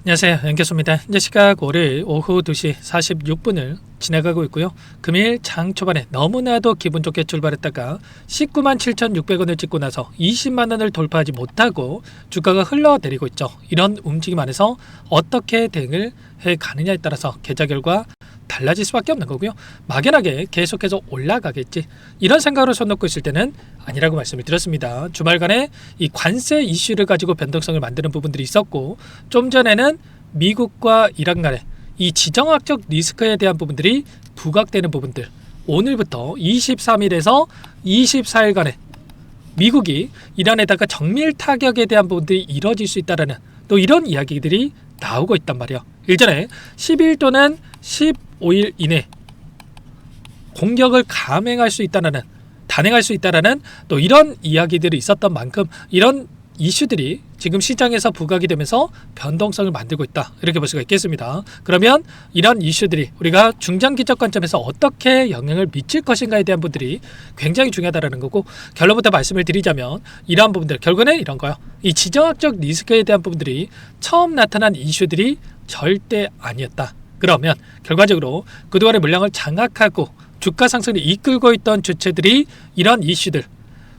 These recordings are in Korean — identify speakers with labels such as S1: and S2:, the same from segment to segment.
S1: 안녕하세요, 연결소입니다. 현재 시각 월요일 오후 2시 46분을 지나가고 있고요. 금일 장 초반에 너무나도 기분 좋게 출발했다가 19만 7,600원을 찍고 나서 20만 원을 돌파하지 못하고 주가가 흘러내리고 있죠. 이런 움직임 안에서 어떻게 대응을 해 가느냐에 따라서 계좌 결과 달라질 수밖에 없는 거고요. 막연하게 계속해서 올라가겠지, 이런 생각으로 손 놓고 있을 때는 아니라고 말씀을 드렸습니다. 주말간에 이 관세 이슈를 가지고 변동성을 만드는 부분들이 있었고, 좀 전에는 미국과 이란 간의 이 지정학적 리스크에 대한 부분들이 부각되는 부분들, 오늘부터 23일에서 24일간에 미국이 이란에다가 정밀 타격에 대한 부분들이 이뤄질 수 있다라는 또 이런 이야기들이 나오고 있단 말이야. 일전에 10일 또는 15일 이내 공격을 단행할 수 있다라는 또 이런 이야기들이 있었던 만큼 이런 이슈들이 지금 시장에서 부각이 되면서 변동성을 만들고 있다, 이렇게 볼 수가 있겠습니다. 그러면 이런 이슈들이 우리가 중장기적 관점에서 어떻게 영향을 미칠 것인가에 대한 부분들이 굉장히 중요하다는 거고, 결론부터 말씀을 드리자면 이러한 부분들, 결국에는 이런 거예요. 이 지정학적 리스크에 대한 부분들이 처음 나타난 이슈들이 절대 아니었다. 그러면 결과적으로 그동안의 물량을 장악하고 주가 상승을 이끌고 있던 주체들이 이런 이슈들,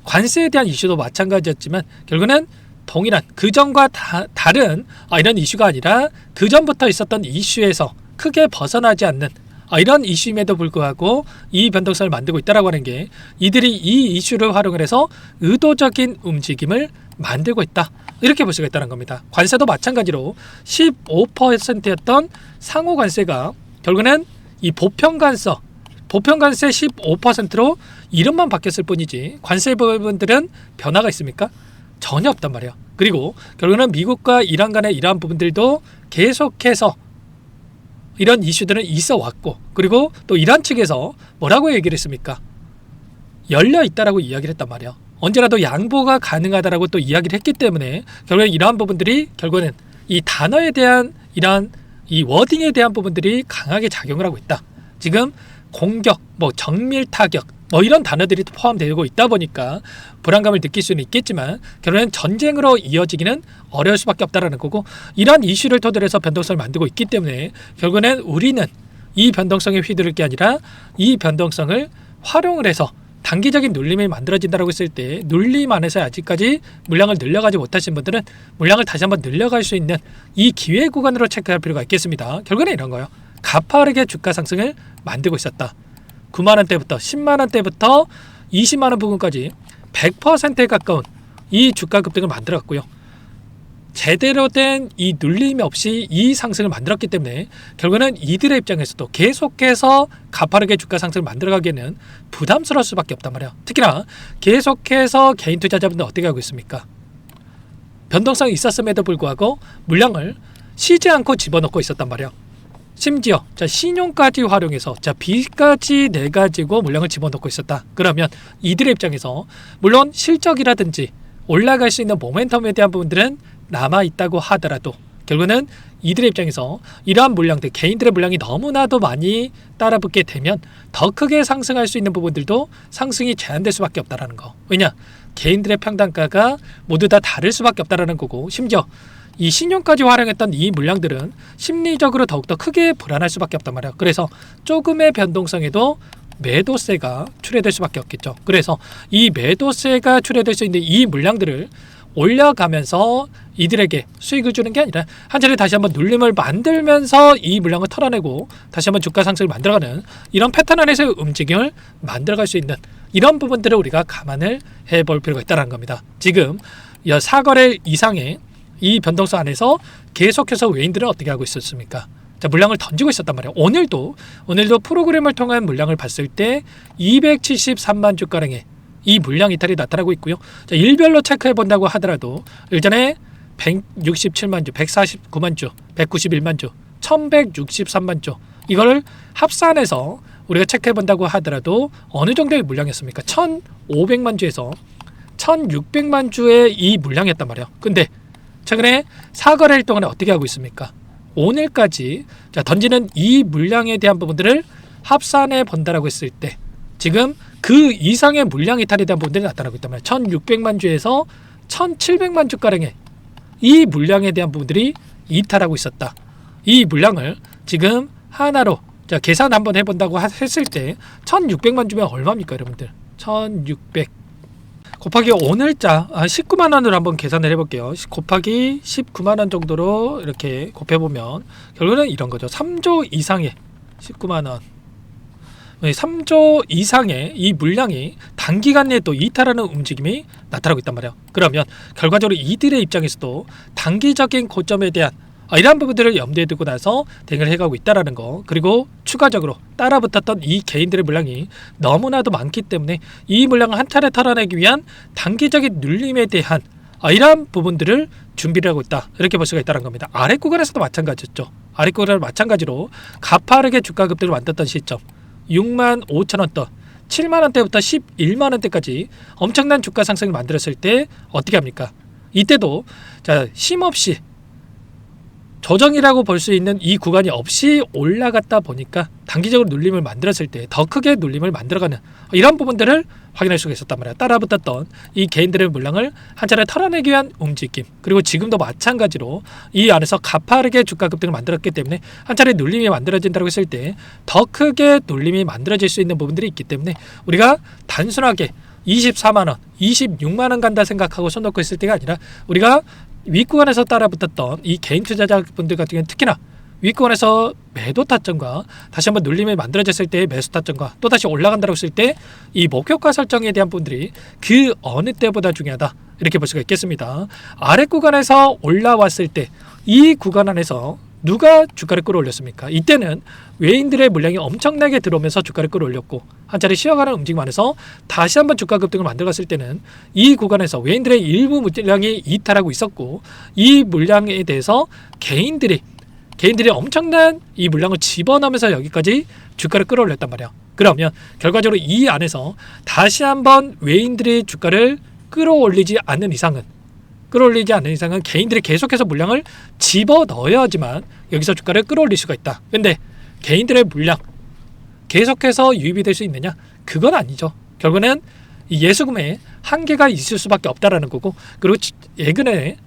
S1: 관세에 대한 이슈도 마찬가지였지만 결국은 동일한 그전과 다른 이런 이슈가 아니라 그전부터 있었던 이슈에서 크게 벗어나지 않는 이런 이슈임에도 불구하고 이 변동성을 만들고 있다고 하는 게, 이들이 이 이슈를 활용을 해서 의도적인 움직임을 만들고 있다, 이렇게 볼 수가 있다는 겁니다. 관세도 마찬가지로 15%였던 상호 관세가 결국은 이 보편관세 15%로 이름만 바뀌었을 뿐이지 관세 부분들은 변화가 있습니까? 전혀 없단 말이에요. 그리고 결국은 미국과 이란 간의 이러한 부분들도 계속해서 이런 이슈들은 있어 왔고, 그리고 또 이란 측에서 뭐라고 얘기를 했습니까? 열려 있다라고 이야기를 했단 말이에요. 언제라도 양보가 가능하다라고 또 이야기를 했기 때문에 결국엔 이러한 부분들이 결국은 이 단어에 대한 이러한 이 워딩에 대한 부분들이 강하게 작용을 하고 있다. 지금 공격, 정밀 타격, 이런 단어들이 포함되고 있다 보니까 불안감을 느낄 수는 있겠지만 결국엔 전쟁으로 이어지기는 어려울 수밖에 없다라는 거고, 이러한 이슈를 토대로 해서 변동성을 만들고 있기 때문에 결국엔 우리는 이 변동성에 휘두를 게 아니라 이 변동성을 활용을 해서 단기적인 눌림이 만들어진다고 했을 때, 눌림 안에서 아직까지 물량을 늘려가지 못하신 분들은 물량을 다시 한번 늘려갈 수 있는 이 기회 구간으로 체크할 필요가 있겠습니다. 결국엔 이런 거예요. 가파르게 주가 상승을 만들고 있었다. 9만원대부터 10만원대부터 20만원 부근까지 100%에 가까운 이 주가 급등을 만들었고요. 제대로 된 이 눌림이 없이 이 상승을 만들었기 때문에 결국에는 이들의 입장에서도 계속해서 가파르게 주가 상승을 만들어가기에는 부담스러울 수밖에 없단 말이에요. 특히나 계속해서 개인 투자자분들 어떻게 하고 있습니까? 변동성이 있었음에도 불구하고 물량을 쉬지 않고 집어넣고 있었단 말이에요. 심지어 신용까지 활용해서 빚까지 내가지고 물량을 집어넣고 있었다. 그러면 이들의 입장에서 물론 실적이라든지 올라갈 수 있는 모멘텀에 대한 부분들은 남아있다고 하더라도 결국은 이들의 입장에서 이러한 물량들, 개인들의 물량이 너무나도 많이 따라붙게 되면 더 크게 상승할 수 있는 부분들도 상승이 제한될 수밖에 없다는 거. 왜냐? 개인들의 평단가가 모두 다 다를 수밖에 없다는 거고, 심지어 이 신용까지 활용했던 이 물량들은 심리적으로 더욱더 크게 불안할 수밖에 없단 말이에요. 그래서 조금의 변동성에도 매도세가 출해될 수밖에 없겠죠. 그래서 이 매도세가 출해될 수 있는 이 물량들을 올려가면서 이들에게 수익을 주는 게 아니라 한 차례 다시 한번 눌림을 만들면서 이 물량을 털어내고 다시 한번 주가 상승을 만들어가는 이런 패턴 안에서의 움직임을 만들어갈 수 있는 이런 부분들을 우리가 감안을 해볼 필요가 있다는 겁니다. 지금 4거래 이상의 이 변동성 안에서 계속해서 외인들은 어떻게 하고 있었습니까? 물량을 던지고 있었단 말이에요. 오늘도 프로그램을 통한 물량을 봤을 때 273만 주가량의 이 물량 이탈이 나타나고 있고요. 일별로 체크해 본다고 하더라도 일전에 167만 주, 149만 주, 191만 주, 1163만 주, 이거를 합산해서 우리가 체크해 본다고 하더라도 어느 정도의 물량이었습니까? 1500만 주에서 1600만 주의 이 물량이었단 말이에요. 근데 최근에 4거래일 동안에 어떻게 하고 있습니까? 오늘까지 던지는 이 물량에 대한 부분들을 합산해 본다라고 했을 때 지금 그 이상의 물량 이탈에 대한 부분들이 나타나고 있단 말이에요. 1600만 주에서 1700만 주가량의 이 물량에 대한 부분들이 이탈하고 있었다. 이 물량을 지금 하나로 자 계산 한번 해본다고 했을 때 1600만 주면 얼마입니까 여러분들? 1600 곱하기 오늘자 19만원으로 한번 계산을 해볼게요. 곱하기 19만원 정도로 이렇게 곱해보면 결국은 이런 거죠. 3조 이상의 19만원 3조 이상의 이 물량이 단기간 내에 또 이탈하는 움직임이 나타나고 있단 말이에요. 그러면 결과적으로 이들의 입장에서도 단기적인 고점에 대한 이러한 부분들을 염두에 두고 나서 대응을 해가고 있다는 거, 그리고 추가적으로 따라붙었던 이 개인들의 물량이 너무나도 많기 때문에 이 물량을 한 차례 털어내기 위한 단기적인 눌림에 대한 이러한 부분들을 준비를 하고 있다, 이렇게 볼 수가 있다는 겁니다. 아래 구간에서도 마찬가지였죠. 아래 구간을 마찬가지로 가파르게 주가 급등을 만들었던 시점 65,000원대 7만원대부터 11만원대까지 엄청난 주가 상승을 만들었을 때 어떻게 합니까? 이때도 자 쉼없이 조정이라고 볼 수 있는 이 구간이 없이 올라갔다 보니까 단기적으로 눌림을 만들었을 때 더 크게 눌림을 만들어가는 이런 부분들을 확인할 수가 있었단 말이야. 따라붙었던 이 개인들의 물량을 한 차례 털어내기 위한 움직임, 그리고 지금도 마찬가지로 이 안에서 가파르게 주가 급등을 만들었기 때문에 한 차례 눌림이 만들어진다고 했을 때 더 크게 눌림이 만들어질 수 있는 부분들이 있기 때문에 우리가 단순하게 24만원, 26만원 간다 생각하고 손 놓고 있을 때가 아니라 우리가 윗구간에서 따라붙었던 이 개인 투자자분들 같은 경우는 특히나 윗구간에서 매도 타점과 다시 한번 눌림이 만들어졌을 때의 매수 타점과 또 다시 올라간다고 했을 때 이 목표가 설정에 대한 분들이 그 어느 때보다 중요하다, 이렇게 볼 수가 있겠습니다. 아래 구간에서 올라왔을 때 이 구간 안에서 누가 주가를 끌어올렸습니까? 이때는 외인들의 물량이 엄청나게 들어오면서 주가를 끌어올렸고 한 차례 쉬어가는 움직임 안에서 다시 한번 주가 급등을 만들어갔을 때는 이 구간에서 외인들의 일부 물량이 이탈하고 있었고 이 물량에 대해서 개인들이 엄청난 이 물량을 집어넣으면서 여기까지 주가를 끌어올렸단 말이야. 그러면 결과적으로 이 안에서 다시 한번 외인들의 주가를 끌어올리지 않는 이상은 개인들이 계속해서 물량을 집어넣어야지만 여기서 주가를 끌어올릴 수가 있다. 근데 개인들의 물량 계속해서 유입이 될 수 있느냐? 그건 아니죠. 결국은 이 예수금에 한계가 있을 수밖에 없다라는 거고, 그리고 최근에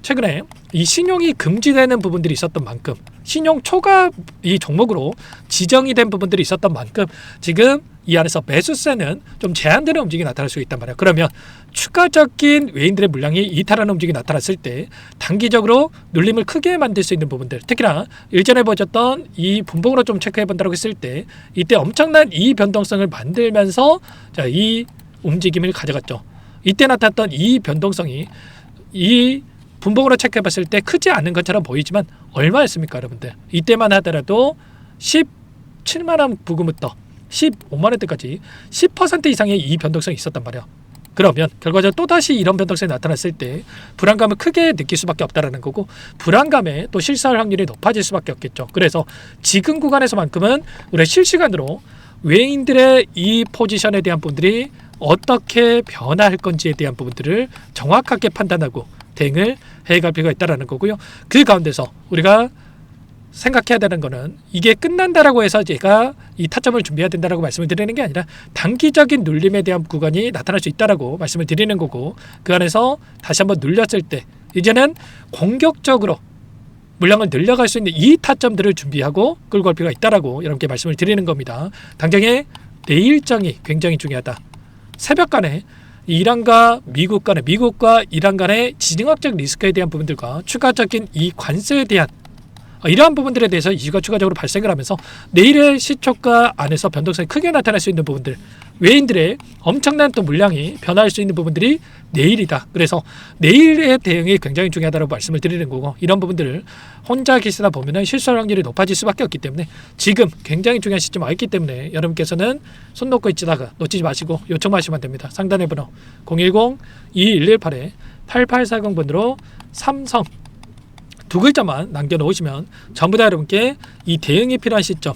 S1: 이 신용이 금지되는 부분들이 있었던 만큼, 신용 초과 이 종목으로 지정이 된 부분들이 있었던 만큼 지금 이 안에서 매수세는 좀 제한되는 움직임이 나타날 수 있단 말이에요. 그러면 추가적인 외인들의 물량이 이탈하는 움직임이 나타났을 때 단기적으로 눌림을 크게 만들 수 있는 부분들, 특히나 일전에 보셨던 이 분봉으로 좀 체크해 본다고 했을 때 이때 엄청난 이 변동성을 만들면서 자, 이 움직임을 가져갔죠. 이때 나타났던 이 변동성이 이 분봉으로 체크해 봤을 때 크지 않은 것처럼 보이지만 얼마였습니까 여러분들? 이때만 하더라도 17만원 부근부터 15만원대까지 10% 이상의 이 변동성이 있었단 말이야. 그러면 결과적으로 또다시 이런 변동성이 나타났을 때 불안감을 크게 느낄 수밖에 없다는 거고, 불안감에 또 실수할 확률이 높아질 수밖에 없겠죠. 그래서 지금 구간에서만큼은 우리가 실시간으로 외인들의 이 포지션에 대한 분들이 어떻게 변화할 건지에 대한 부분들을 정확하게 판단하고 대응을 해갈 필요가 있다는 거고요. 그 가운데서 우리가 생각해야 되는 거는 이게 끝난다라고 해서 제가 이 타점을 준비해야 된다라고 말씀을 드리는 게 아니라 단기적인 눌림에 대한 구간이 나타날 수 있다라고 말씀을 드리는 거고, 그 안에서 다시 한번 눌렸을 때 이제는 공격적으로 물량을 늘려갈 수 있는 이 타점들을 준비하고 끌고 갈 필요가 있다라고 여러분께 말씀을 드리는 겁니다. 당장에 내일 일정이 굉장히 중요하다. 새벽간에 이란과 미국과 이란 간의 지정학적 리스크에 대한 부분들과 추가적인 이 관세에 대한 이러한 부분들에 대해서 이슈가 추가적으로 발생을 하면서 내일의 시초가 안에서 변동성이 크게 나타날 수 있는 부분들, 외인들의 엄청난 또 물량이 변화할 수 있는 부분들이 내일이다. 그래서 내일의 대응이 굉장히 중요하다고 말씀을 드리는 거고, 이런 부분들을 혼자 계시다 보면 실수할 확률이 높아질 수밖에 없기 때문에 지금 굉장히 중요한 시점에 와 있기 때문에 여러분께서는 손 놓고 있다가 놓치지 마시고 요청만 하시면 됩니다. 상단의 번호 010-2118-8840번으로 삼성 두 글자만 남겨놓으시면 전부 다 여러분께 이 대응이 필요한 시점,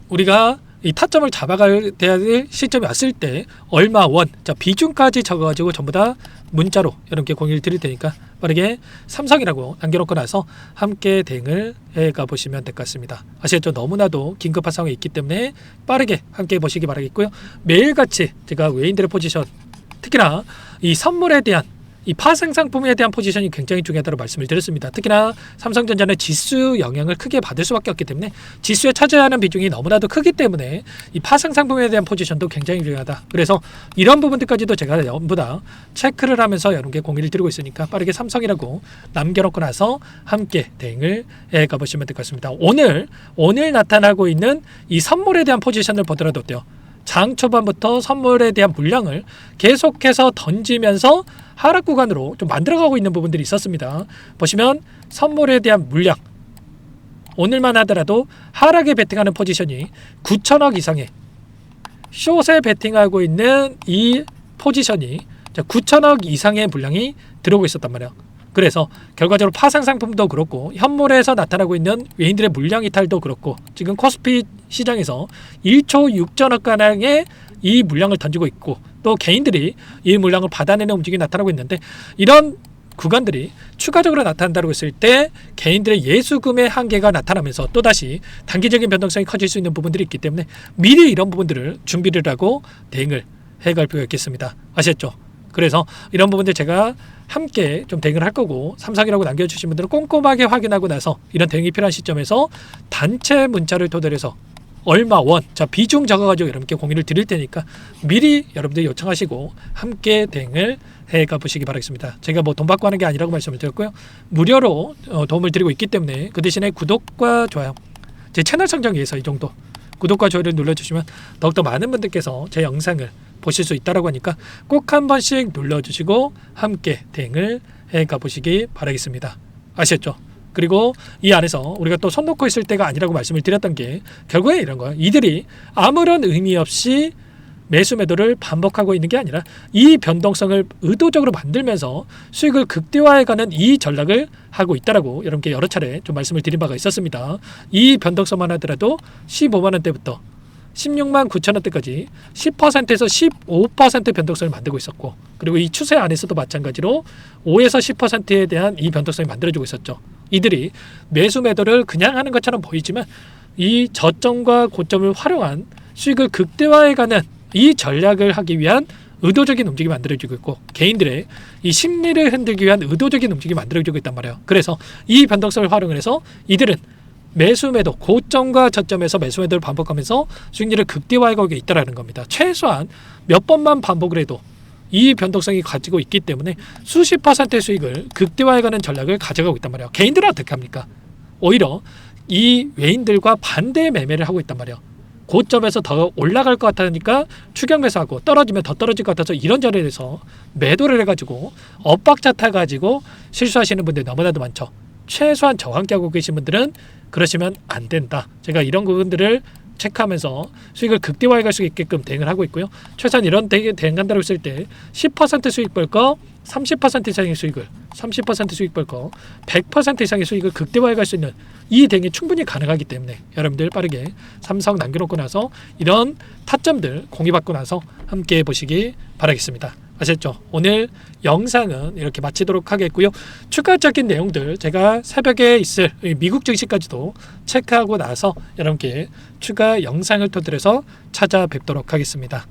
S1: 우리가 이 타점을 잡아가야 될 시점이 왔을 때 얼마 원, 자 비중까지 적어가지고 전부 다 문자로 여러분께 공유를 드릴 테니까 빠르게 삼성이라고 남겨놓고 나서 함께 대응을 해가 보시면 될 것 같습니다. 아시겠죠? 너무나도 긴급한 상황이 있기 때문에 빠르게 함께 보시기 바라겠고요. 매일같이 제가 외인들의 포지션, 특히나 이 선물에 대한 이 파생 상품에 대한 포지션이 굉장히 중요하다고 말씀을 드렸습니다. 특히나 삼성전자는 지수 영향을 크게 받을 수밖에 없기 때문에 지수에 차지하는 비중이 너무나도 크기 때문에 이 파생 상품에 대한 포지션도 굉장히 중요하다. 그래서 이런 부분들까지도 제가 전부 다 체크를 하면서 여러분께 공유를 드리고 있으니까 빠르게 삼성이라고 남겨놓고 나서 함께 대응을 해 가보시면 될 것 같습니다. 오늘 나타나고 있는 이 선물에 대한 포지션을 보더라도 어때요? 장 초반부터 선물에 대한 물량을 계속해서 던지면서 하락 구간으로 좀 만들어가고 있는 부분들이 있었습니다. 보시면 선물에 대한 물량 오늘만 하더라도 하락에 베팅하는 포지션이 9천억 이상의 숏에 베팅하고 있는 이 포지션이 9천억 이상의 물량이 들어오고 있었단 말이야. 그래서 결과적으로 파생 상품도 그렇고 현물에서 나타나고 있는 외인들의 물량 이탈도 그렇고 지금 코스피 시장에서 1초 6천억 가량의 이 물량을 던지고 있고 또 개인들이 이 물량을 받아내는 움직임이 나타나고 있는데 이런 구간들이 추가적으로 나타난다고 했을 때 개인들의 예수금의 한계가 나타나면서 또다시 단기적인 변동성이 커질 수 있는 부분들이 있기 때문에 미리 이런 부분들을 준비를 하고 대응을 해갈 필요가 있겠습니다. 아셨죠? 그래서 이런 부분들 제가 함께 좀 대응을 할 거고 삼성이라고 남겨주신 분들은 꼼꼼하게 확인하고 나서 이런 대응이 필요한 시점에서 단체 문자를 토대로 해서 얼마 원, 자 비중 적어가지고 여러분께 공유를 드릴 테니까 미리 여러분들 요청하시고 함께 대응을 해가 보시기 바라겠습니다. 제가 뭐 돈 받고 하는 게 아니라고 말씀을 드렸고요. 무료로 도움을 드리고 있기 때문에 그 대신에 구독과 좋아요, 제 채널 성장을 위해서 이 정도 구독과 좋아요를 눌러주시면 더욱더 많은 분들께서 제 영상을 보실 수 있다고 하니까 꼭 한 번씩 눌러주시고 함께 대응을 해가 보시기 바라겠습니다. 아시겠죠? 그리고 이 안에서 우리가 또 손 놓고 있을 때가 아니라고 말씀을 드렸던 게 결국에 이런 거예요. 이들이 아무런 의미 없이 매수 매도를 반복하고 있는 게 아니라 이 변동성을 의도적으로 만들면서 수익을 극대화해가는 이 전략을 하고 있다라고 여러분께 여러 차례 좀 말씀을 드린 바가 있었습니다. 이 변동성만 하더라도 15만 원대부터 16만 9천 원대까지 10%에서 15% 변동성을 만들고 있었고 그리고 이 추세 안에서도 마찬가지로 5에서 10%에 대한 이 변동성을 만들어주고 있었죠. 이들이 매수 매도를 그냥 하는 것처럼 보이지만 이 저점과 고점을 활용한 수익을 극대화해가는 이 전략을 하기 위한 의도적인 움직임이 만들어지고 있고 개인들의 이 심리를 흔들기 위한 의도적인 움직임이 만들어지고 있단 말이에요. 그래서 이 변동성을 활용을 해서 이들은 매수 매도 고점과 저점에서 매수 매도를 반복하면서 수익률을 극대화하고 있다는 겁니다. 최소한 몇 번만 반복을 해도 이 변동성이 가지고 있기 때문에 수십 %의 수익을 극대화해가는 전략을 가져가고 있단 말이에요. 개인들은 어떻게 합니까? 오히려 이 외인들과 반대 매매를 하고 있단 말이에요. 고점에서 더 올라갈 것 같으니까 추격 매수하고 떨어지면 더 떨어질 것 같아서 이런 자리에서 매도를 해가지고 엇박자 타가지고 실수하시는 분들이 너무나도 많죠. 최소한 저와 함께 하고 계신 분들은 그러시면 안 된다. 제가 이런 부분들을 체크하면서 수익을 극대화해 갈 수 있게끔 대응을 하고 있고요. 최소한 이런 대응한다고 했을 때 10% 수익 벌 거 30% 이상의 수익을 30% 수익 벌 거 100% 이상의 수익을 극대화해 갈 수 있는 이 대응이 충분히 가능하기 때문에 여러분들 빠르게 삼성 남겨놓고 나서 이런 타점들 공유받고 나서 함께 보시기 바라겠습니다. 아셨죠? 오늘 영상은 이렇게 마치도록 하겠고요. 추가적인 내용들 제가 새벽에 있을 미국 증시까지도 체크하고 나서 여러분께 추가 영상을 토대로 해서 찾아뵙도록 하겠습니다.